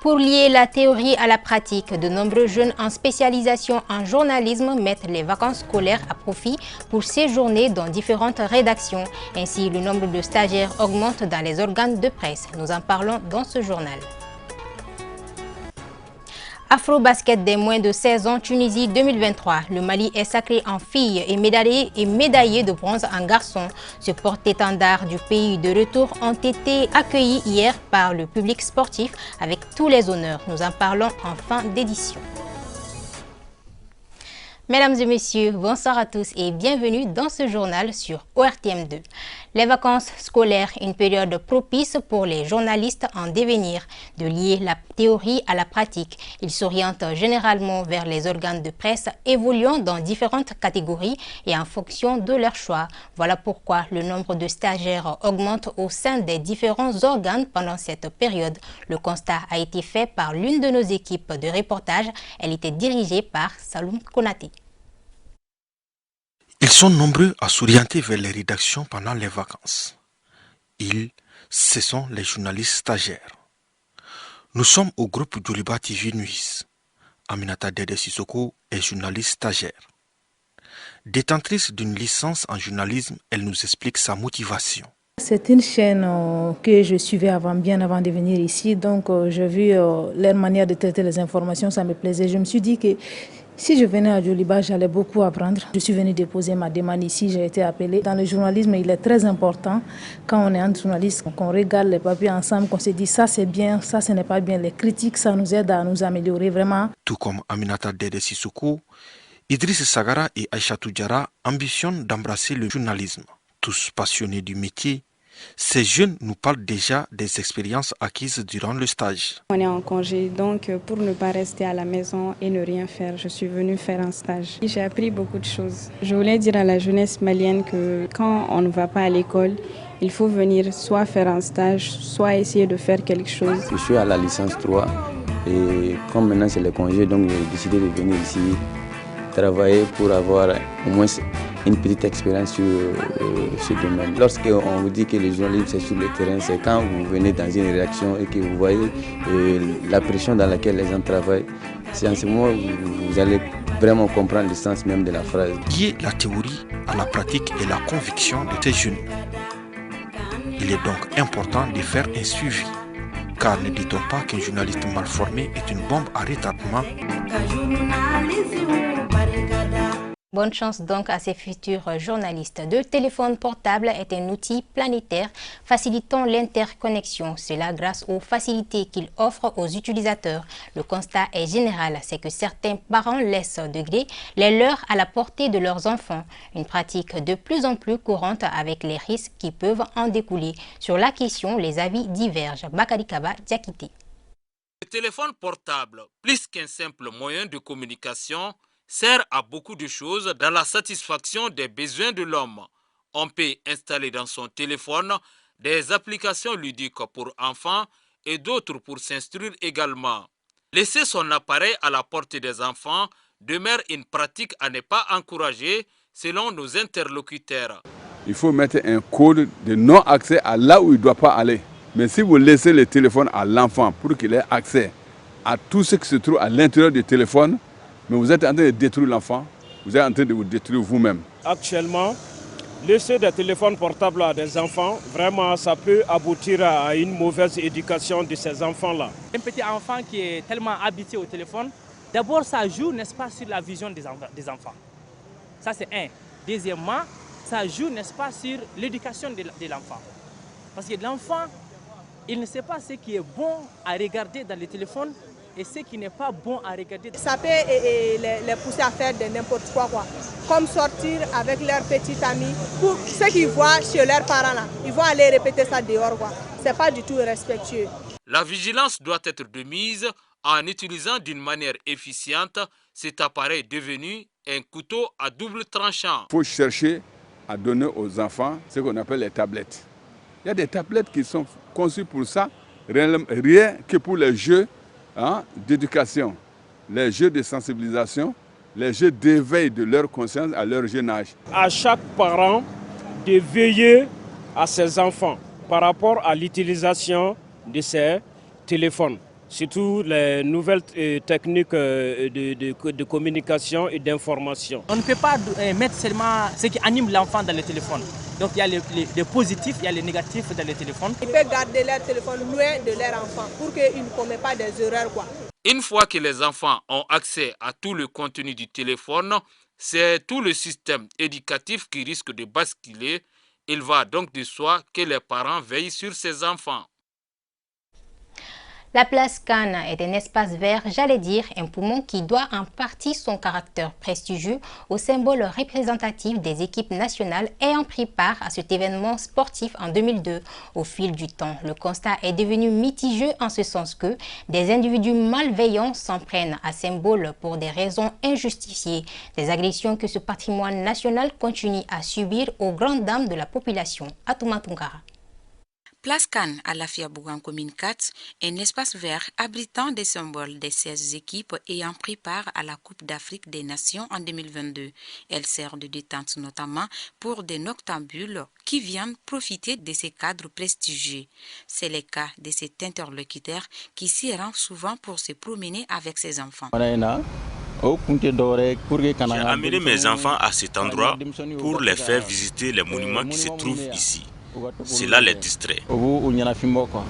Pour lier la théorie à la pratique, de nombreux jeunes en spécialisation en journalisme mettent les vacances scolaires à profit pour séjourner dans différentes rédactions. Ainsi, le nombre de stagiaires augmente dans les organes de presse. Nous en parlons dans ce journal. Afro-basket des moins de 16 ans, Tunisie 2023. Le Mali est sacré en filles et médaillé de bronze en garçons. Ce porte-étendard du pays de retour ont été accueillis hier par le public sportif avec tous les honneurs. Nous en parlons en fin d'édition. Mesdames et messieurs, bonsoir à tous et bienvenue dans ce journal sur ORTM2. Les vacances scolaires, une période propice pour les journalistes en devenir, de lier la théorie à la pratique. Ils s'orientent généralement vers les organes de presse évoluant dans différentes catégories et en fonction de leur choix. Voilà pourquoi le nombre de stagiaires augmente au sein des différents organes pendant cette période. Le constat a été fait par l'une de nos équipes de reportage. Elle était dirigée par Saloum Konaté. Ils sont nombreux à s'orienter vers les rédactions pendant les vacances. Ce sont les journalistes stagiaires. Nous sommes au groupe Djoliba TV Nuis. Aminata Dede Sissoko est journaliste stagiaire. Détentrice d'une licence en journalisme, elle nous explique sa motivation. C'est une chaîne que je suivais bien avant de venir ici. Donc j'ai vu leur manière de traiter les informations, ça me plaisait. Je me suis dit que si je venais à Djoliba, j'allais beaucoup apprendre. Je suis venue déposer ma demande ici, j'ai été appelée. Dans le journalisme, il est très important, quand on est un journaliste, qu'on regarde les papiers ensemble, qu'on se dit ça c'est bien, ça ce n'est pas bien. Les critiques, ça nous aide à nous améliorer vraiment. Tout comme Aminata Dede Sissoko, Idriss Sagara et Aïchatou Diarra ambitionnent d'embrasser le journalisme. Tous passionnés du métier, ces jeunes nous parlent déjà des expériences acquises durant le stage. On est en congé, donc pour ne pas rester à la maison et ne rien faire, je suis venue faire un stage. J'ai appris beaucoup de choses. Je voulais dire à la jeunesse malienne que quand on ne va pas à l'école, il faut venir soit faire un stage, soit essayer de faire quelque chose. Je suis à la licence 3 et comme maintenant c'est le congé, donc j'ai décidé de venir ici travailler pour avoir au moins une petite expérience sur ce domaine. Lorsqu'on vous dit que le journalisme c'est sur le terrain, c'est quand vous venez dans une rédaction et que vous voyez la pression dans laquelle les gens travaillent. C'est en ce moment que vous allez vraiment comprendre le sens même de la phrase. Lier la théorie à la pratique et la conviction de ces jeunes. Il est donc important de faire un suivi. Car ne dit-on pas qu'un journaliste mal formé est une bombe à retardement? Bonne chance donc à ces futurs journalistes. Le téléphone portable est un outil planétaire facilitant l'interconnexion. Cela grâce aux facilités qu'il offre aux utilisateurs. Le constat est général, c'est que certains parents laissent de gré les leurs à la portée de leurs enfants. Une pratique de plus en plus courante avec les risques qui peuvent en découler. Sur la question, les avis divergent. Bakari Kaba, Diakité. Le téléphone portable, plus qu'un simple moyen de communication, sert à beaucoup de choses dans la satisfaction des besoins de l'homme. On peut installer dans son téléphone des applications ludiques pour enfants et d'autres pour s'instruire également. Laisser son appareil à la portée des enfants demeure une pratique à ne pas encourager selon nos interlocuteurs. Il faut mettre un code de non-accès à là où il ne doit pas aller. Mais si vous laissez le téléphone à l'enfant pour qu'il ait accès à tout ce qui se trouve à l'intérieur du téléphone, mais vous êtes en train de détruire l'enfant, vous êtes en train de vous détruire vous-même. Actuellement, laisser des téléphones portables à des enfants, vraiment, ça peut aboutir à une mauvaise éducation de ces enfants-là. Un petit enfant qui est tellement habitué au téléphone, d'abord ça joue, n'est-ce pas, sur la vision des enfants. Ça c'est un. Deuxièmement, ça joue, n'est-ce pas, sur l'éducation de l'enfant. Parce que l'enfant, il ne sait pas ce qui est bon à regarder dans le téléphone et ce qui n'est pas bon à regarder. Ça peut les pousser à faire de n'importe quoi, comme sortir avec leurs petits amis. Pour ceux qui voient chez leurs parents, là, ils vont aller répéter ça dehors. Ce n'est pas du tout respectueux. La vigilance doit être de mise en utilisant d'une manière efficiente cet appareil devenu un couteau à double tranchant. Il faut chercher à donner aux enfants ce qu'on appelle les tablettes. Il y a des tablettes qui sont conçues pour ça, rien que pour les jeux d'éducation, les jeux de sensibilisation les jeux d'éveil de leur conscience à leur jeune âge. À chaque parent de veiller à ses enfants par rapport à l'utilisation de ces téléphones, surtout les nouvelles techniques de communication et d'information. On ne peut pas mettre seulement ce qui anime l'enfant dans le téléphone. Donc il y a les positifs, il y a les négatifs dans le téléphone. Ils peuvent garder leur téléphone loin de leur enfant pour qu'ils ne commettent pas des erreurs, quoi. Une fois que les enfants ont accès à tout le contenu du téléphone, c'est tout le système éducatif qui risque de basculer. Il va donc de soi que les parents veillent sur ces enfants. La place Cannes est un espace vert, j'allais dire un poumon qui doit en partie son caractère prestigieux au symbole représentatif des équipes nationales ayant pris part à cet événement sportif en 2002. Au fil du temps, le constat est devenu mitigeux en ce sens que des individus malveillants s'en prennent à symbole pour des raisons injustifiées. Des agressions que ce patrimoine national continue à subir aux grandes dames de la population. Atouma Tungara. Place Cannes à la Fiabougan commune 4, un espace vert abritant des symboles des 16 équipes ayant pris part à la Coupe d'Afrique des Nations en 2022. Elle sert de détente notamment pour des noctambules qui viennent profiter de ces cadres prestigieux. C'est le cas de cet interlocuteur qui s'y rend souvent pour se promener avec ses enfants. J'ai amené mes enfants à cet endroit pour les faire visiter les monuments qui se trouvent ici. Cela les distrait.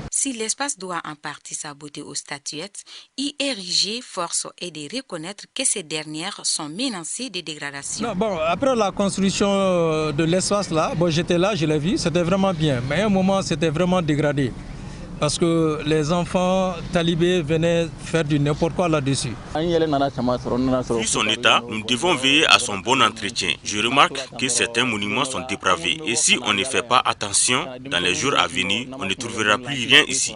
Si l'espace doit en partie sa beauté aux statuettes, y ériger force est de reconnaître que ces dernières sont menacées de dégradation. Non, après la construction de l'espace là, j'étais là, je l'ai vu, c'était vraiment bien. Mais à un moment, c'était vraiment dégradé. Parce que les enfants talibés venaient faire du n'importe quoi là-dessus. Vu son état, nous devons veiller à son bon entretien. Je remarque que certains monuments sont dépravés. Et si on ne fait pas attention, dans les jours à venir, on ne trouvera plus rien ici.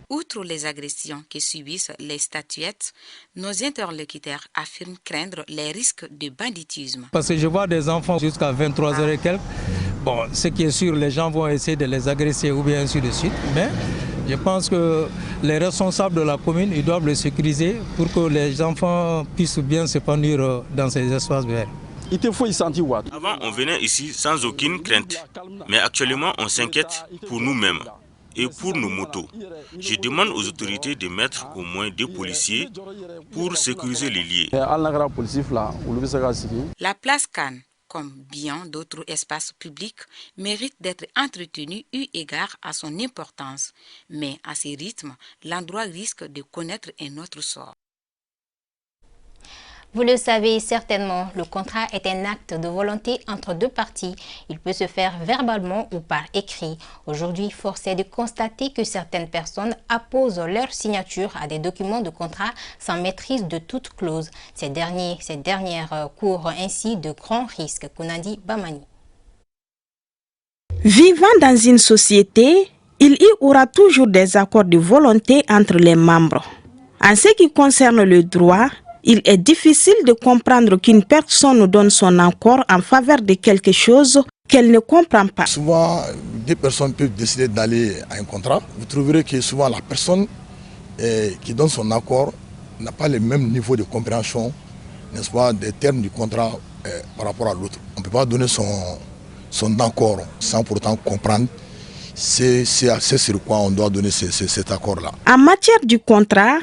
Outre les agressions que subissent les statuettes, nos interlocuteurs affirment craindre les risques de banditisme. Parce que je vois des enfants jusqu'à 23h et quelques. Bon, ce qui est sûr, les gens vont essayer de les agresser ou bien ainsi de suite. Mais je pense que les responsables de la commune, ils doivent les sécuriser pour que les enfants puissent bien s'épanouir dans ces espaces verts. Avant, on venait ici sans aucune crainte. Mais actuellement, on s'inquiète pour nous-mêmes et pour nos motos. Je demande aux autorités de mettre au moins 2 policiers pour sécuriser les lieux. La place Cannes, comme bien d'autres espaces publics, mérite d'être entretenu eu égard à son importance. Mais à ce rythme, l'endroit risque de connaître un autre sort. Vous le savez certainement, le contrat est un acte de volonté entre 2 parties. Il peut se faire verbalement ou par écrit. Aujourd'hui, force est de constater que certaines personnes apposent leur signature à des documents de contrat sans maîtrise de toute clause. Ces dernières courent ainsi de grands risques. Konandi Bamani. Vivant dans une société, il y aura toujours des accords de volonté entre les membres. En ce qui concerne le droit, il est difficile de comprendre qu'une personne donne son accord en faveur de quelque chose qu'elle ne comprend pas. Souvent, 2 personnes peuvent décider d'aller à un contrat. Vous trouverez que souvent la personne qui donne son accord n'a pas le même niveau de compréhension, n'est-ce pas, des termes du contrat par rapport à l'autre. On ne peut pas donner son accord sans pourtant comprendre c'est sur quoi on doit donner cet accord-là. En matière du contrat,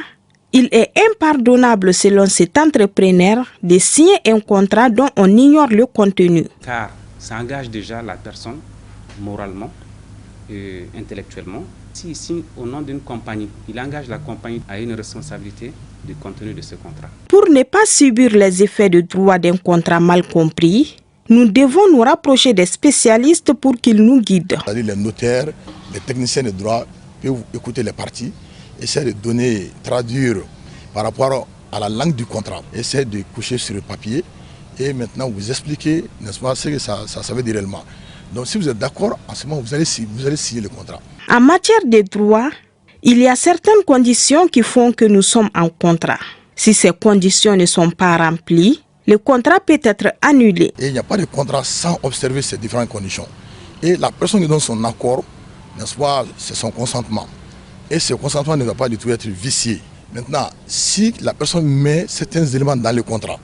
il est impardonnable selon cet entrepreneur de signer un contrat dont on ignore le contenu. Car ça engage déjà la personne moralement et intellectuellement. S'il signe au nom d'une compagnie, il engage la compagnie à une responsabilité du contenu de ce contrat. Pour ne pas subir les effets de droit d'un contrat mal compris, nous devons nous rapprocher des spécialistes pour qu'ils nous guident. Les notaires, les techniciens de droit peuvent écouter les parties, essayer de traduire par rapport à la langue du contrat, essayer de coucher sur le papier et maintenant vous expliquer, n'est-ce pas, ce que ça veut dire réellement. Donc si vous êtes d'accord, en ce moment vous allez signer le contrat. En matière de droit, il y a certaines conditions qui font que nous sommes en contrat. Si ces conditions ne sont pas remplies, le contrat peut être annulé. Et il n'y a pas de contrat sans observer ces différentes conditions. Et la personne qui donne son accord, n'est-ce pas, c'est son consentement. Et ce consentement ne doit pas du tout être vicié. Maintenant, si la personne met certains éléments dans le contrat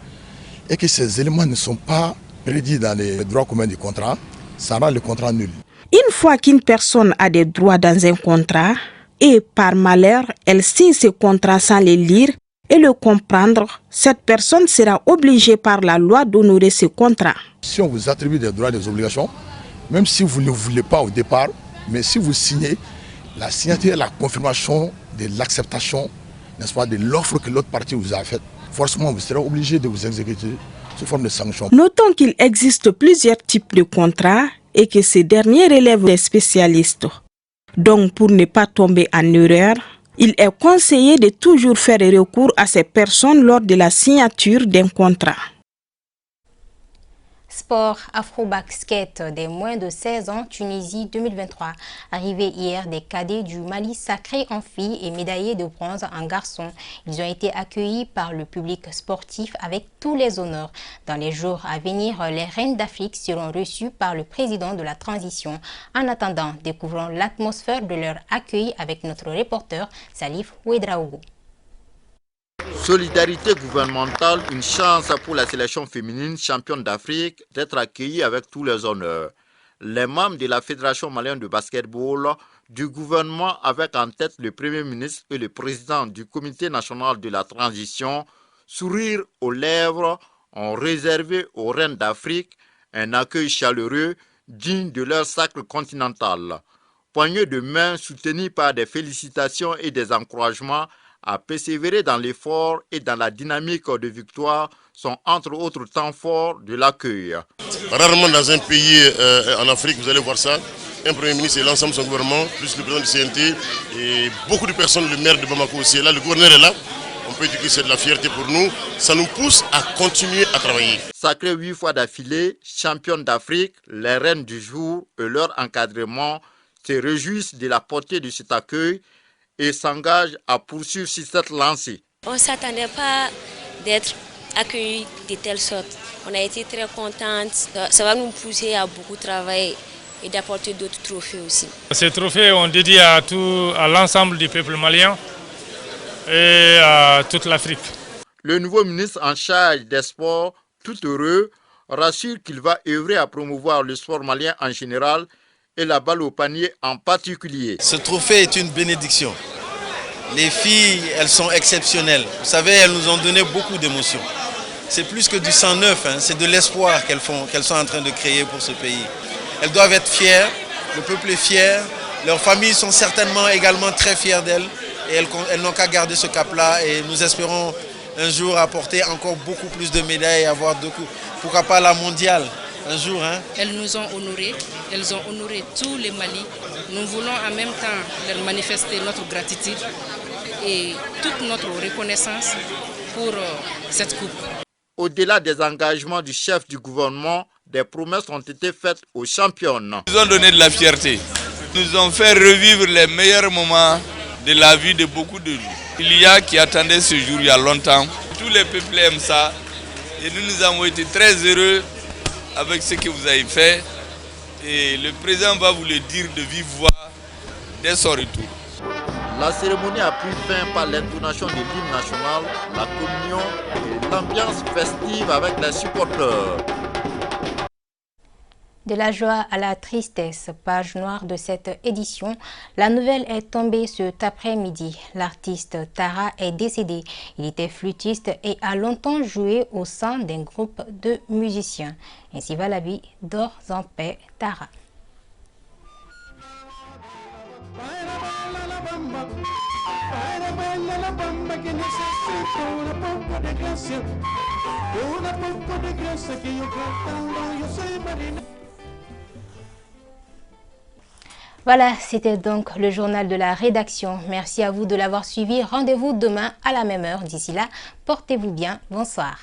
et que ces éléments ne sont pas prédits dans les droits communs du contrat, ça rend le contrat nul. Une fois qu'une personne a des droits dans un contrat, et par malheur, elle signe ce contrat sans les lire et le comprendre, cette personne sera obligée par la loi d'honorer ce contrat. Si on vous attribue des droits et des obligations, même si vous ne voulez pas au départ, mais si vous signez, la signature est la confirmation de l'acceptation, n'est-ce pas, de l'offre que l'autre partie vous a faite. Forcément, vous serez obligé de vous exécuter sous forme de sanction. Notons qu'il existe plusieurs types de contrats et que ces derniers relèvent des spécialistes. Donc, pour ne pas tomber en erreur, il est conseillé de toujours faire recours à ces personnes lors de la signature d'un contrat. Sport afro-basket des moins de 16 ans, Tunisie 2023. Arrivés hier des cadets du Mali sacrés en filles et médaillés de bronze en garçons. Ils ont été accueillis par le public sportif avec tous les honneurs. Dans les jours à venir, les reines d'Afrique seront reçues par le président de la transition. En attendant, découvrons l'atmosphère de leur accueil avec notre reporter Salif Ouedraogo. Solidarité gouvernementale, une chance pour la sélection féminine championne d'Afrique d'être accueillie avec tous les honneurs. Les membres de la Fédération malienne de basketball, du gouvernement avec en tête le Premier ministre et le président du Comité national de la transition, sourire aux lèvres, ont réservé aux reines d'Afrique un accueil chaleureux digne de leur sacre continental. Poignée de main soutenue par des félicitations et des encouragements, à persévérer dans l'effort et dans la dynamique de victoire sont entre autres temps forts de l'accueil. Rarement dans un pays en Afrique, vous allez voir ça, un Premier ministre et l'ensemble de son gouvernement, plus le président du CNT et beaucoup de personnes, le maire de Bamako aussi est là, le gouverneur est là. On peut dire que c'est de la fierté pour nous, ça nous pousse à continuer à travailler. Sacrées 8 fois d'affilée, championnes d'Afrique, les reines du jour et leur encadrement se réjouissent de la portée de cet accueil et s'engage à poursuivre sur cette lancée. On ne s'attendait pas d'être accueillis de telle sorte. On a été très contents. Ça va nous pousser à beaucoup travailler et d'apporter d'autres trophées aussi. Ces trophées, on dédie à l'ensemble du peuple malien et à toute l'Afrique. Le nouveau ministre en charge des sports, tout heureux, rassure qu'il va œuvrer à promouvoir le sport malien en général et la balle au panier en particulier. Ce trophée est une bénédiction. Les filles, elles sont exceptionnelles. Vous savez, elles nous ont donné beaucoup d'émotions. C'est plus que du sang neuf, c'est de l'espoir qu'elles sont en train de créer pour ce pays. Elles doivent être fières, le peuple est fier, leurs familles sont certainement également très fières d'elles et elles n'ont qu'à garder ce cap-là et nous espérons un jour apporter encore beaucoup plus de médailles et avoir pourquoi pas la mondiale. Un jour, Elles nous ont honorés, elles ont honoré tout le Mali. Nous voulons en même temps leur manifester notre gratitude et toute notre reconnaissance pour cette coupe. Au-delà des engagements du chef du gouvernement, des promesses ont été faites aux championnes. Ils nous ont donné de la fierté. Ils nous ont fait revivre les meilleurs moments de la vie de beaucoup de gens. Il y a qui attendaient ce jour il y a longtemps. Tous les peuples aiment ça et nous avons été très heureux avec ce que vous avez fait et le président va vous le dire de vive voix dès son retour. La cérémonie a pris fin par l'intonation de l'hymne national, la communion et l'ambiance festive avec les supporters. De la joie à la tristesse, page noire de cette édition, la nouvelle est tombée cet après-midi. L'artiste Tara est décédé. Il était flûtiste et a longtemps joué au sein d'un groupe de musiciens. Ainsi va la vie, dors en paix, Tara. Voilà, c'était donc le journal de la rédaction. Merci à vous de l'avoir suivi. Rendez-vous demain à la même heure. D'ici là, portez-vous bien. Bonsoir.